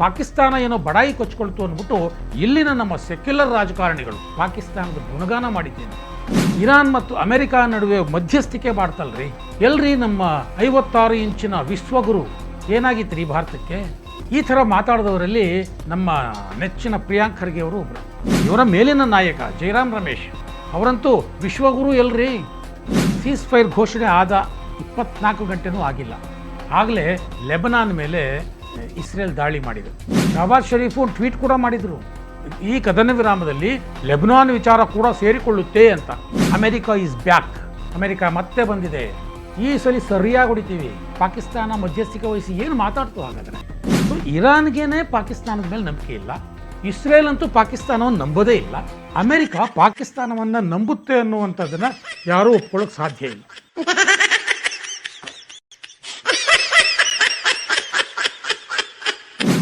ಪಾಕಿಸ್ತಾನ ಏನೋ ಬಡಾಯಿ ಕೊಚ್ಕೊಳ್ತು ಅಂದ್ಬಿಟ್ಟು ಇಲ್ಲಿನ ನಮ್ಮ ಸೆಕ್ಯುಲರ್ ರಾಜಕಾರಣಿಗಳು ಪಾಕಿಸ್ತಾನದ ಗುಣಗಾನ ಮಾಡಿದ್ದೇನೆ. ಇರಾನ್ ಮತ್ತು ಅಮೆರಿಕ ನಡುವೆ ಮಧ್ಯಸ್ಥಿಕೆ ಮಾಡ್ತಲ್ರಿ. ಎಲ್ರಿ ನಮ್ಮ 56 ಇಂಚಿನ ವಿಶ್ವಗುರು ಏನಾಗಿತ್ತು ರೀ ಭಾರತಕ್ಕೆ? ಈ ಥರ ಮಾತಾಡಿದವರಲ್ಲಿ ನಮ್ಮ ನೆಚ್ಚಿನ ಪ್ರಿಯಾಂಕ್ ಖರ್ಗೆ ಅವರು ಒಬ್ಬರು. ಇವರ ಮೇಲಿನ ನಾಯಕ ಜೈರಾಮ್ ರಮೇಶ್ ಅವರಂತೂ ವಿಶ್ವಗುರು ಎಲ್ರಿ. ಸೀಸ್ ಫೈರ್ ಘೋಷಣೆ ಆದ 24 ಗಂಟೆನೂ ಆಗಿಲ್ಲ, ಆಗಲೇ ಲೆಬನಾನ್ ಮೇಲೆ ಇಸ್ರೇಲ್ ದಾಳಿ ಮಾಡಿದೆ. ಶಹಬಾಜ್ ಶರೀಫ್ ಟ್ವೀಟ್ ಕೂಡ ಮಾಡಿದರು, ಈ ಕದನ ವಿರಾಮದಲ್ಲಿ ಲೆಬನಾನ್ ವಿಚಾರ ಕೂಡ ಸೇರಿಕೊಳ್ಳುತ್ತೆ ಅಂತ. ಅಮೆರಿಕ ಈಸ್ ಬ್ಯಾಕ್, ಅಮೆರಿಕ ಮತ್ತೆ ಬಂದಿದೆ, ಈ ಸಲ ಸರಿಯಾಗಿ ಹೊಡಿತೀವಿ. ಪಾಕಿಸ್ತಾನ ಮಧ್ಯಸ್ಥಿಕೆ ವಹಿಸಿ ಏನು ಮಾತಾಡ್ತು ಹಾಗಾದರೆ? ಸೊ ಇರಾನ್ಗೇನೆ ಪಾಕಿಸ್ತಾನದ ಮೇಲೆ ನಂಬಿಕೆ ಇಲ್ಲ, ಇಸ್ರೇಲ್ ಅಂತೂ ಪಾಕಿಸ್ತಾನವನ್ನು ನಂಬೋದೇ ಇಲ್ಲ, ಅಮೆರಿಕ ಪಾಕಿಸ್ತಾನವನ್ನು ನಂಬುತ್ತೆ ಅನ್ನುವಂಥದ್ದನ್ನು ಯಾರೂ ಒಪ್ಕೊಳ್ಳೋಕೆ ಸಾಧ್ಯ ಇಲ್ಲ.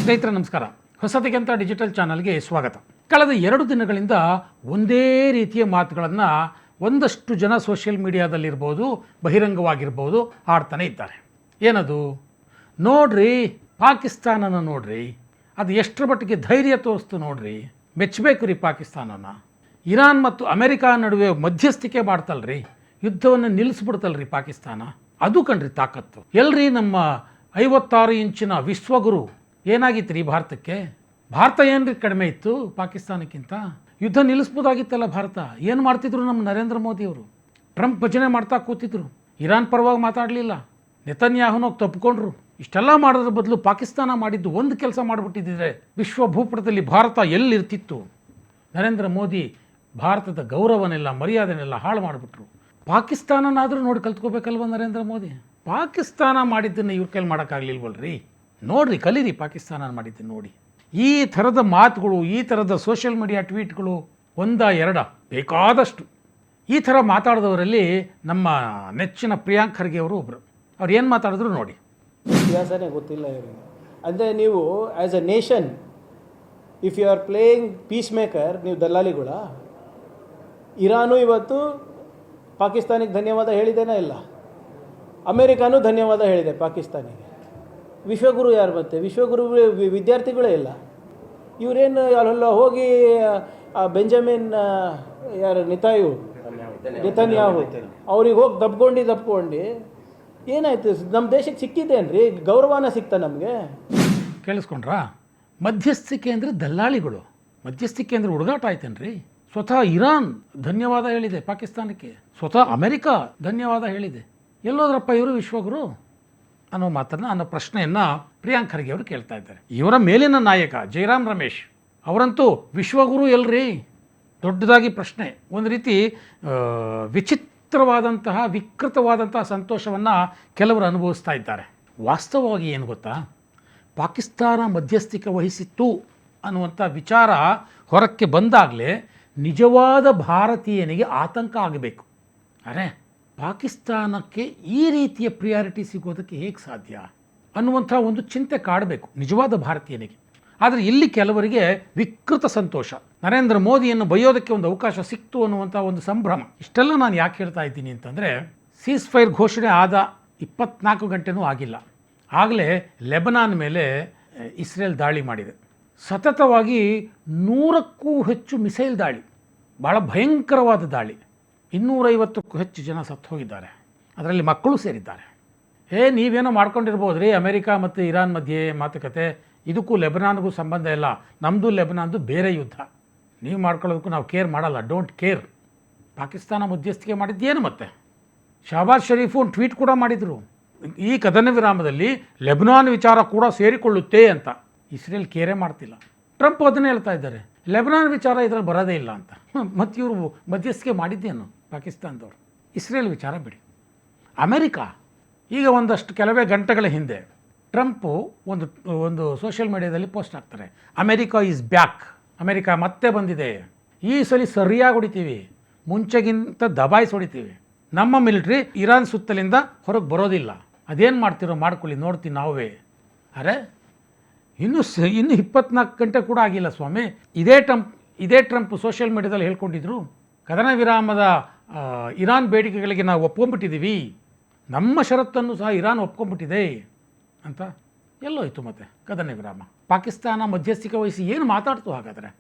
ಸ್ನೇಹಿತರೆ ನಮಸ್ಕಾರ, ಹೊಸತಿಗಂತ ಡಿಜಿಟಲ್ ಚಾನಲ್ಗೆ ಸ್ವಾಗತ. ಕಳೆದ 2 ದಿನಗಳಿಂದ ಒಂದೇ ರೀತಿಯ ಮಾತುಗಳನ್ನು ಒಂದಷ್ಟು ಜನ ಸೋಷಿಯಲ್ ಮೀಡಿಯಾದಲ್ಲಿರ್ಬೋದು, ಬಹಿರಂಗವಾಗಿರ್ಬೋದು ಆಡ್ತಾನೆ ಇದ್ದಾರೆ. ಏನದು? ನೋಡ್ರಿ ಪಾಕಿಸ್ತಾನನ ನೋಡ್ರಿ, ಅದು ಎಷ್ಟರ ಮಟ್ಟಿಗೆ ಧೈರ್ಯ ತೋರಿಸ್ತು ನೋಡ್ರಿ, ಮೆಚ್ಚಬೇಕು ರೀ ಪಾಕಿಸ್ತಾನನ. ಇರಾನ್ ಮತ್ತು ಅಮೆರಿಕ ನಡುವೆ ಮಧ್ಯಸ್ಥಿಕೆ ಮಾಡ್ತಲ್ರಿ, ಯುದ್ಧವನ್ನು ನಿಲ್ಲಿಸ್ಬಿಡ್ತಲ್ರಿ ಪಾಕಿಸ್ತಾನ, ಅದು ಕಣ್ರಿ ತಾಕತ್ತು. ಎಲ್ರಿ ನಮ್ಮ 56 ಇಂಚಿನ ವಿಶ್ವಗುರು ಏನಾಗಿತ್ತು ರೀ ಭಾರತಕ್ಕೆ? ಭಾರತ ಏನ್ರಿ ಕಡಿಮೆ ಇತ್ತು ಪಾಕಿಸ್ತಾನಕ್ಕಿಂತ? ಯುದ್ಧ ನಿಲ್ಲಿಸ್ಬೋದಾಗಿತ್ತಲ್ಲ ಭಾರತ. ಏನು ಮಾಡ್ತಿದ್ರು ನಮ್ಮ ನರೇಂದ್ರ ಮೋದಿಯವರು? ಟ್ರಂಪ್ ಭಜನೆ ಮಾಡ್ತಾ ಕೂತಿದ್ರು, ಇರಾನ್ ಪರವಾಗಿ ಮಾತಾಡಲಿಲ್ಲ, ನೆತನ್ಯಾಹುನೋಗಿ ತಪ್ಪಿಕೊಂಡ್ರು. ಇಷ್ಟೆಲ್ಲ ಮಾಡೋದ್ರ ಬದಲು ಪಾಕಿಸ್ತಾನ ಮಾಡಿದ್ದು ಒಂದು ಕೆಲಸ ಮಾಡಿಬಿಟ್ಟಿದ್ದರೆ ವಿಶ್ವ ಭೂಪಟದಲ್ಲಿ ಭಾರತ ಎಲ್ಲಿರ್ತಿತ್ತು? ನರೇಂದ್ರ ಮೋದಿ ಭಾರತದ ಗೌರವನೆಲ್ಲ ಮರ್ಯಾದೆನೆಲ್ಲ ಹಾಳು ಮಾಡಿಬಿಟ್ರು. ಪಾಕಿಸ್ತಾನನಾದರೂ ನೋಡಿ ಕಲ್ತ್ಕೋಬೇಕಲ್ವ ನರೇಂದ್ರ ಮೋದಿ? ಪಾಕಿಸ್ತಾನ ಮಾಡಿದ್ದನ್ನು ಇವ್ರ ಕೈಲಿ ಮಾಡೋಕ್ಕಾಗಲಿಲ್ವಲ್ರಿ? ನೋಡಿರಿ, ಕಲೀರಿ ಪಾಕಿಸ್ತಾನ ಮಾಡಿದ್ದನ್ನು ನೋಡಿ. ಈ ಥರದ ಮಾತುಗಳು, ಈ ಥರದ ಸೋಷಿಯಲ್ ಮೀಡಿಯಾ ಟ್ವೀಟ್ಗಳು ಒಂದ ಎರಡ ಬೇಕಾದಷ್ಟು. ಈ ಥರ ಮಾತಾಡಿದವರಲ್ಲಿ ನಮ್ಮ ನೆಚ್ಚಿನ ಪ್ರಿಯಾಂಕ್ ಖರ್ಗೆ ಅವರು ಒಬ್ಬರು. ಅವ್ರು ಏನು ಮಾತಾಡಿದ್ರು ನೋಡಿ. ಇತಿಹಾಸನೇ ಗೊತ್ತಿಲ್ಲ ಇವರಿಗೆ. ಅಂದರೆ ನೀವು as a nation if you are playing peacemaker, ನೀವು ದಲ್ಲಾಳಿಗಳ. ಇರಾನು ಇವತ್ತು ಪಾಕಿಸ್ತಾನಿಗೆ ಧನ್ಯವಾದ ಹೇಳಿದೇನೇ ಇಲ್ಲ, ಅಮೇರಿಕಾನೂ ಧನ್ಯವಾದ ಹೇಳಿದೆ ಪಾಕಿಸ್ತಾನಿಗೆ. ವಿಶ್ವಗುರು ಯಾರು? ಮತ್ತೆ ವಿಶ್ವಗುರು ವಿದ್ಯಾರ್ಥಿಗಳೇ ಇಲ್ಲ. ಇವರೇನು ಅಲ್ಲೆಲ್ಲ ಹೋಗಿ ಬೆಂಜಮಿನ್ ಯಾರು ನೆತನ್ಯಾಹು ಅವ್ರಿಗೆ ಹೋಗಿ ದಬ್ಕೊಂಡು ಏನಾಯ್ತು? ನಮ್ಮ ದೇಶಕ್ಕೆ ಸಿಕ್ಕಿದ್ದೇನ್ರಿ? ಗೌರವನ ಸಿಕ್ತಾ ನಮಗೆ? ಕೇಳಿಸ್ಕೊಂಡ್ರಾ? ಮಧ್ಯಸ್ಥಿಕೆ ಅಂದರೆ ದಲ್ಲಾಳಿಗಳು, ಮಧ್ಯಸ್ಥಿಕೆ ಅಂದರೆ ಹುಡುಗಾಟ ಆಯ್ತೇನ್ರಿ? ಸ್ವತಃ ಇರಾನ್ ಧನ್ಯವಾದ ಹೇಳಿದೆ ಪಾಕಿಸ್ತಾನಕ್ಕೆ, ಸ್ವತಃ ಅಮೆರಿಕ ಧನ್ಯವಾದ ಹೇಳಿದೆ. ಎಲ್ಲೋದ್ರಪ್ಪ ಇವರು ವಿಶ್ವಗುರು ಅನ್ನೋ ಪ್ರಶ್ನೆಯನ್ನು ಪ್ರಿಯಾಂಕ್ ಖರ್ಗೆ ಅವರು ಕೇಳ್ತಾ ಇದ್ದಾರೆ. ಇವರ ಮೇಲಿನ ನಾಯಕ ಜೈರಾಮ್ ರಮೇಶ್ ಅವರಂತೂ ವಿಶ್ವಗುರು ಎಲ್ರಿ? ದೊಡ್ಡದಾಗಿ ಪ್ರಶ್ನೆ. ಒಂದು ರೀತಿ ವಿಚಿತ್ರವಾದಂತಹ ವಿಕೃತವಾದಂತಹ ಸಂತೋಷವನ್ನು ಕೆಲವರು ಅನುಭವಿಸ್ತಾ ಇದ್ದಾರೆ. ವಾಸ್ತವವಾಗಿ ಏನು ಗೊತ್ತಾ, ಪಾಕಿಸ್ತಾನ ಮಧ್ಯಸ್ಥಿಕೆ ವಹಿಸಿತ್ತು ಅನ್ನುವಂಥ ವಿಚಾರ ಹೊರಕ್ಕೆ ಬಂದಾಗಲೇ ನಿಜವಾದ ಭಾರತೀಯನಿಗೆ ಆತಂಕ ಆಗಬೇಕು. ಅರೆ, ಪಾಕಿಸ್ತಾನಕ್ಕೆ ಈ ರೀತಿಯ ಪ್ರಿಯಾರಿಟಿ ಸಿಗೋದಕ್ಕೆ ಹೇಗೆ ಸಾಧ್ಯ ಅನ್ನುವಂಥ ಒಂದು ಚಿಂತೆ ಕಾಡಬೇಕು ನಿಜವಾದ ಭಾರತೀಯನಿಗೆ. ಆದರೆ ಇಲ್ಲಿ ಕೆಲವರಿಗೆ ವಿಕೃತ ಸಂತೋಷ, ನರೇಂದ್ರ ಮೋದಿಯನ್ನು ಬೈಯೋದಕ್ಕೆ ಒಂದು ಅವಕಾಶ ಸಿಕ್ತು ಅನ್ನುವಂಥ ಒಂದು ಸಂಭ್ರಮ. ಇಷ್ಟೆಲ್ಲ ನಾನು ಯಾಕೆ ಹೇಳ್ತಾ ಇದ್ದೀನಿ ಅಂತಂದರೆ, ಸೀಸ್ ಫೈರ್ ಘೋಷಣೆ ಆದ 24 ಗಂಟೆನೂ ಆಗಿಲ್ಲ, ಆಗಲೇ ಲೆಬನಾನ್ ಮೇಲೆ ಇಸ್ರೇಲ್ ದಾಳಿ ಮಾಡಿದೆ. ಸತತವಾಗಿ 100ಕ್ಕೂ ಹೆಚ್ಚು ಮಿಸೈಲ್ ದಾಳಿ, ಭಾಳ ಭಯಂಕರವಾದ ದಾಳಿ. 250ಕ್ಕೂ ಹೆಚ್ಚು ಜನ ಸತ್ತು ಹೋಗಿದ್ದಾರೆ, ಅದರಲ್ಲಿ ಮಕ್ಕಳು ಸೇರಿದ್ದಾರೆ. ನೀವೇನೋ ಮಾಡ್ಕೊಂಡಿರ್ಬೋದು ರೀ ಅಮೆರಿಕ ಮತ್ತು ಇರಾನ್ ಮಧ್ಯೆ ಮಾತುಕತೆ, ಇದಕ್ಕೂ ಲೆಬನಾನ್ಗೂ ಸಂಬಂಧ ಇಲ್ಲ, ನಮ್ಮದು ಲೆಬನಾನ್ದು ಬೇರೆ ಯುದ್ಧ, ನೀವು ಮಾಡ್ಕೊಳ್ಳೋದಕ್ಕೂ ನಾವು ಕೇರ್ ಮಾಡಲ್ಲ, ಡೋಂಟ್ ಕೇರ್. ಪಾಕಿಸ್ತಾನ ಮಧ್ಯಸ್ಥಿಕೆ ಮಾಡಿದ್ದೇನು? ಮತ್ತೆ ಶಹಬಾಜ್ ಶರೀಫ್ ಟ್ವೀಟ್ ಕೂಡ ಮಾಡಿದರು, ಈ ಕದನ ವಿರಾಮದಲ್ಲಿ ಲೆಬನಾನ್ ವಿಚಾರ ಕೂಡ ಸೇರಿಕೊಳ್ಳುತ್ತೆ ಅಂತ. ಇಸ್ರೇಲ್ ಕೇರೇ ಮಾಡ್ತಿಲ್ಲ. ಟ್ರಂಪ್ ಅದನ್ನೇ ಹೇಳ್ತಾ ಇದ್ದಾರೆ, ಲೆಬನಾನ್ ವಿಚಾರ ಇದರಲ್ಲಿ ಬರೋದೇ ಇಲ್ಲ ಅಂತ. ಮತ್ತು ಇವರು ಮಧ್ಯಸ್ಥಿಕೆ ಮಾಡಿದ್ದೇನು ಪಾಕಿಸ್ತಾನದವರು? ಇಸ್ರೇಲ್ ವಿಚಾರ ಬಿಡಿ. ಅಮೆರಿಕ ಈಗ ಕೆಲವೇ ಗಂಟೆಗಳ ಹಿಂದೆ ಟ್ರಂಪು ಒಂದು ಸೋಷಿಯಲ್ ಮೀಡಿಯಾದಲ್ಲಿ ಪೋಸ್ಟ್ ಹಾಕ್ತಾರೆ, ಅಮೆರಿಕ ಈಸ್ ಬ್ಯಾಕ್, ಅಮೆರಿಕ ಮತ್ತೆ ಬಂದಿದೆ, ಈ ಸಲ ಸರಿಯಾಗಿ ಹೊಡಿತೀವಿ, ಮುಂಚೆಗಿಂತ ದಬಾಯಿಸಿ ಹೊಡಿತೀವಿ, ನಮ್ಮ ಮಿಲಿಟ್ರಿ ಇರಾನ್ ಸುತ್ತಲಿಂದ ಹೊರಗೆ ಬರೋದಿಲ್ಲ, ಅದೇನು ಮಾಡ್ತಿರೋ ಮಾಡ್ಕೊಳ್ಳಿ, ನೋಡ್ತೀವಿ ನಾವೇ. ಅರೆ, ಇನ್ನು 24 ಗಂಟೆ ಕೂಡ ಆಗಿಲ್ಲ ಸ್ವಾಮಿ. ಇದೇ ಟ್ರಂಪ್ ಸೋಷಿಯಲ್ ಮೀಡಿಯಾದಲ್ಲಿ ಹೇಳ್ಕೊಂಡಿದ್ರು, ಕದನ ವಿರಾಮದ ಇರಾನ್ ಬೇಡಿಕೆಗಳಿಗೆ ನಾವು ಒಪ್ಕೊಂಡ್ಬಿಟ್ಟಿದ್ದೀವಿ, ನಮ್ಮ ಷರತ್ತನ್ನು ಸಹ ಇರಾನ್ ಒಪ್ಕೊಂಡ್ಬಿಟ್ಟಿದೆ ಅಂತ. ಎಲ್ಲೋಯ್ತು ಮತ್ತೆ ಕದನ ವಿರಾಮ? ಪಾಕಿಸ್ತಾನ ಮಧ್ಯಸ್ಥಿಕೆ ವಹಿಸಿ ಏನು ಮಾತಾಡ್ತು ಹಾಗಾದರೆ?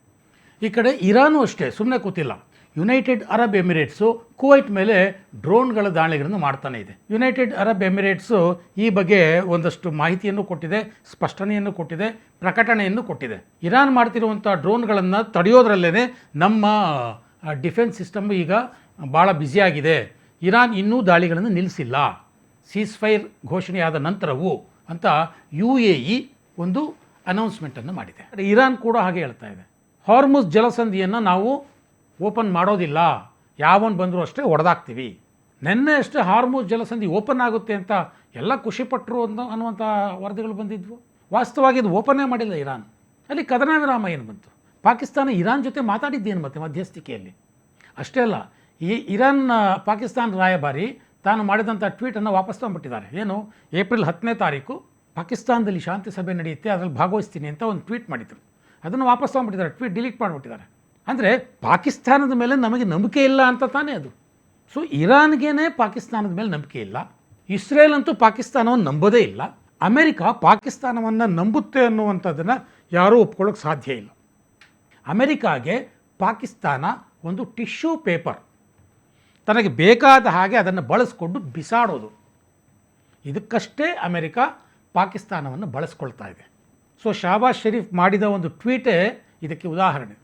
ಈ ಕಡೆ ಇರಾನು ಅಷ್ಟೇ ಸುಮ್ಮನೆ ಕೂತಿಲ್ಲ. ಯುನೈಟೆಡ್ ಅರಬ್ ಎಮಿರೇಟ್ಸು ಕುವೈಟ್ ಮೇಲೆ ಡ್ರೋನ್ಗಳ ದಾಳಿಗಳನ್ನು ಮಾಡ್ತಾನೆ ಇದೆ. ಯುನೈಟೆಡ್ ಅರಬ್ ಎಮಿರೇಟ್ಸು ಈ ಬಗ್ಗೆ ಒಂದಷ್ಟು ಮಾಹಿತಿಯನ್ನು ಕೊಟ್ಟಿದೆ, ಸ್ಪಷ್ಟನೆಯನ್ನು ಕೊಟ್ಟಿದೆ, ಪ್ರಕಟಣೆಯನ್ನು ಕೊಟ್ಟಿದೆ. ಇರಾನ್ ಮಾಡ್ತಿರುವಂಥ ಡ್ರೋನ್ಗಳನ್ನು ತಡೆಯೋದ್ರಲ್ಲೇ ನಮ್ಮ ಡಿಫೆನ್ಸ್ ಸಿಸ್ಟಮ್ ಈಗ ಭಾಳ ಬ್ಯುಸಿಯಾಗಿದೆ. ಇರಾನ್ ಇನ್ನೂ ದಾಳಿಗಳನ್ನು ನಿಲ್ಲಿಸಿಲ್ಲ, ಸೀಸ್ಫೈರ್ ಘೋಷಣೆಯಾದ ನಂತರವೂ ಅಂತ UAE ಒಂದು ಅನೌನ್ಸ್ಮೆಂಟನ್ನು ಮಾಡಿದೆ. ಇರಾನ್ ಕೂಡ ಹಾಗೆ ಹೇಳ್ತಾ ಇದೆ, ಹಾರ್ಮುಜ್ ಜಲಸಂಧಿಯನ್ನು ನಾವು ಓಪನ್ ಮಾಡೋದಿಲ್ಲ, ಯಾವನು ಬಂದರೂ ಅಷ್ಟೇ ಹೊಡೆದಾಕ್ತೀವಿ. ನಿನ್ನೆ ಅಷ್ಟೇ ಹಾರ್ಮುಜ್ ಜಲಸಂಧಿ ಓಪನ್ ಆಗುತ್ತೆ ಅಂತ ಎಲ್ಲ ಖುಷಿಪಟ್ಟರು ಅನ್ನುವಂಥ ವರದಿಗಳು ಬಂದಿದ್ವು. ವಾಸ್ತವವಾಗಿ ಇದು ಓಪನ್ನೇ ಮಾಡಿಲ್ಲ ಇರಾನ್. ಅಲ್ಲಿ ಕದನ ವಿರಾಮ ಏನು ಬಂತು? ಪಾಕಿಸ್ತಾನ ಇರಾನ್ ಜೊತೆ ಮಾತಾಡಿದ್ದೇನು ಮತ್ತೆ ಮಧ್ಯಸ್ಥಿಕೆಯಲ್ಲಿ? ಅಷ್ಟೇ ಅಲ್ಲ, ಈ ಇರಾನ್ ಪಾಕಿಸ್ತಾನ ರಾಯಭಾರಿ ತಾನು ಮಾಡಿದಂಥ ಟ್ವೀಟನ್ನು ವಾಪಸ್ ತಗೊಂಡ್ಬಿಟ್ಟಿದ್ದಾರೆ. ಏನು, ಏಪ್ರಿಲ್ 10ನೇ ತಾರೀಕು ಪಾಕಿಸ್ತಾನದಲ್ಲಿ ಶಾಂತಿ ಸಭೆ ನಡೆಯುತ್ತೆ, ಅದರಲ್ಲಿ ಭಾಗವಹಿಸ್ತೀನಿ ಅಂತ ಒಂದು ಟ್ವೀಟ್ ಮಾಡಿದರು. ಅದನ್ನು ವಾಪಸ್ ತಗೊಂಡ್ಬಿಟ್ಟಿದ್ದಾರೆ, ಟ್ವೀಟ್ ಡಿಲೀಟ್ ಮಾಡಿಬಿಟ್ಟಿದ್ದಾರೆ. ಅಂದರೆ ಪಾಕಿಸ್ತಾನದ ಮೇಲೆ ನಮಗೆ ನಂಬಿಕೆ ಇಲ್ಲ ಅಂತ ತಾನೇ ಅದು. ಸೊ ಇರಾನ್ಗೇ ಪಾಕಿಸ್ತಾನದ ಮೇಲೆ ನಂಬಿಕೆ ಇಲ್ಲ, ಇಸ್ರೇಲ್ ಅಂತೂ ಪಾಕಿಸ್ತಾನವನ್ನು ನಂಬೋದೇ ಇಲ್ಲ, ಅಮೆರಿಕ ಪಾಕಿಸ್ತಾನವನ್ನು ನಂಬುತ್ತೆ ಅನ್ನುವಂಥದ್ದನ್ನು ಯಾರೂ ಒಪ್ಕೊಳ್ಳೋಕ್ಕೆ ಸಾಧ್ಯ ಇಲ್ಲ. ಅಮೆರಿಕಾಗೆ ಪಾಕಿಸ್ತಾನ ಒಂದು ಟಿಶ್ಯೂ ಪೇಪರ್, ತನಗೆ ಬೇಕಾದ ಹಾಗೆ ಅದನ್ನು ಬಳಸ್ಕೊಂಡು ಬಿಸಾಡೋದು. ಇದಕ್ಕಷ್ಟೇ ಅಮೆರಿಕ ಪಾಕಿಸ್ತಾನವನ್ನು ಬಳಸ್ಕೊಳ್ತಾ ಇದೆ. ಸೊ ಶಹಬಾಜ್ ಶರೀಫ್ ಮಾಡಿದ ಒಂದು ಟ್ವೀಟೇ ಇದಕ್ಕೆ ಉದಾಹರಣೆ.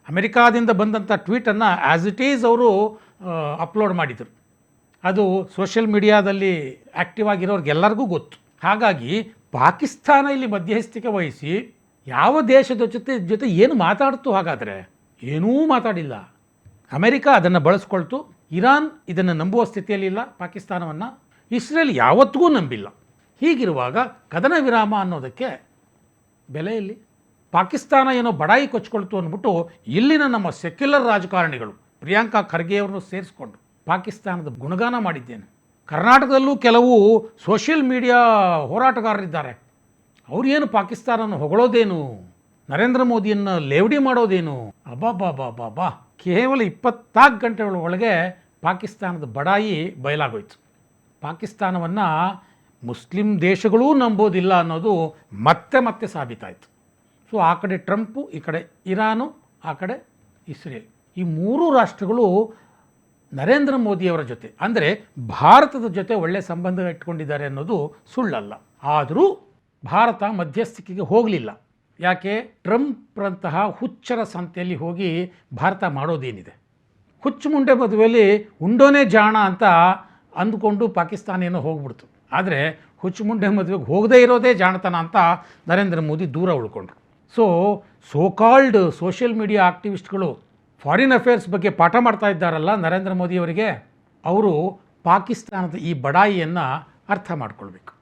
ಅಮೆರಿಕಾದಿಂದ ಬಂದಂಥ ಟ್ವೀಟನ್ನು ಆ್ಯಸ್ ಇಟ್ ಈಸ್ ಅವರು ಅಪ್ಲೋಡ್ ಮಾಡಿದರು. ಅದು ಸೋಷಿಯಲ್ ಮೀಡಿಯಾದಲ್ಲಿ ಆ್ಯಕ್ಟಿವ್ ಆಗಿರೋರಿಗೆಲ್ಲರಿಗೂ ಗೊತ್ತು. ಹಾಗಾಗಿ ಪಾಕಿಸ್ತಾನ ಇಲ್ಲಿ ಮಧ್ಯಸ್ಥಿಕೆ ವಹಿಸಿ ಯಾವ ದೇಶದ ಜೊತೆ ಏನು ಮಾತಾಡ್ತು? ಹಾಗಾದರೆ ಏನೂ ಮಾತಾಡಿಲ್ಲ. ಅಮೆರಿಕ ಅದನ್ನು ಬಳಸ್ಕೊಳ್ತು. ಇರಾನ್ ಇದನ್ನು ನಂಬುವ ಸ್ಥಿತಿಯಲ್ಲಿಲ್ಲ ಪಾಕಿಸ್ತಾನವನ್ನು, ಇಸ್ರೇಲ್ ಯಾವತ್ತಿಗೂ ನಂಬಿಲ್ಲ. ಹೀಗಿರುವಾಗ ಕದನ ವಿರಾಮ ಅನ್ನೋದಕ್ಕೆ ಬೆಲೆ ಇಲ್ಲಿ. ಪಾಕಿಸ್ತಾನ ಏನೋ ಬಡಾಯಿ ಕೊಚ್ಕೊಳ್ತು ಅಂದ್ಬಿಟ್ಟು ಇಲ್ಲಿನ ನಮ್ಮ ಸೆಕ್ಯುಲರ್ ರಾಜಕಾರಣಿಗಳು ಪ್ರಿಯಾಂಕಾ ಖರ್ಗೆಯವ್ರನ್ನು ಸೇರಿಸ್ಕೊಂಡು ಪಾಕಿಸ್ತಾನದ ಗುಣಗಾನ ಮಾಡಿದ್ದೇನೆ. ಕರ್ನಾಟಕದಲ್ಲೂ ಕೆಲವು ಸೋಷಿಯಲ್ ಮೀಡಿಯಾ ಹೋರಾಟಗಾರರಿದ್ದಾರೆ. ಅವ್ರು ಏನು ಪಾಕಿಸ್ತಾನವನ್ನು ಹೊಗಳೋದೇನು, ನರೇಂದ್ರ ಮೋದಿಯನ್ನು ಲೇವಡಿ ಮಾಡೋದೇನು? ಅಬ್ಬಾ ಕೇವಲ 24 ಗಂಟೆಗಳ ಒಳಗೆ ಪಾಕಿಸ್ತಾನದ ಬಡಾಯಿ ಬಯಲಾಗೋಯ್ತು. ಪಾಕಿಸ್ತಾನವನ್ನು ಮುಸ್ಲಿಂ ದೇಶಗಳೂ ನಂಬೋದಿಲ್ಲ ಅನ್ನೋದು ಮತ್ತೆ ಸಾಬೀತಾಯಿತು. ಸೊ ಆ ಕಡೆ ಟ್ರಂಪು, ಈ ಕಡೆ ಇರಾನು, ಆ ಕಡೆ ಇಸ್ರೇಲ್, ಈ 3 ರಾಷ್ಟ್ರಗಳು ನರೇಂದ್ರ ಮೋದಿಯವರ ಜೊತೆ ಅಂದರೆ ಭಾರತದ ಜೊತೆ ಒಳ್ಳೆಯ ಸಂಬಂಧ ಇಟ್ಕೊಂಡಿದ್ದಾರೆ ಅನ್ನೋದು ಸುಳ್ಳಲ್ಲ. ಆದರೂ ಭಾರತ ಮಧ್ಯಸ್ಥಿಕೆಗೆ ಹೋಗಲಿಲ್ಲ. ಯಾಕೆ? ಟ್ರಂಪ್ರಂತಹ ಹುಚ್ಚರ ಸಂತೆಯಲ್ಲಿ ಹೋಗಿ ಭಾರತ ಮಾಡೋದೇನಿದೆ? ಹುಚ್ಚು ಮುಂಡೆ ಮದುವೆಯಲ್ಲಿ ಉಂಡೋನೇ ಜಾಣ ಅಂತ ಅಂದುಕೊಂಡು ಪಾಕಿಸ್ತಾನ ಏನೋ ಹೋಗ್ಬಿಡ್ತು. ಆದರೆ ಹುಚ್ಚು ಮುಂಡೆ ಮದುವೆಗೆ ಹೋಗದೇ ಇರೋದೇ ಜಾಣತನ ಅಂತ ನರೇಂದ್ರ ಮೋದಿ ದೂರ ಉಳ್ಕೊಂಡ್ರು. ಸೋ ಕಾಲ್ಡ್ ಸೋಷಿಯಲ್ ಮೀಡಿಯಾ ಆಕ್ಟಿವಿಸ್ಟ್ಗಳು ಫಾರಿನ್ ಅಫೇರ್ಸ್ ಬಗ್ಗೆ ಪಾಠ ಮಾಡ್ತಾ ಇದ್ದಾರಲ್ಲ ನರೇಂದ್ರ ಮೋದಿಯವರಿಗೆ, ಅವರು ಪಾಕಿಸ್ತಾನದ ಈ ಬಡಾಯಿಯನ್ನು ಅರ್ಥ ಮಾಡ್ಕೊಳ್ಬೇಕು.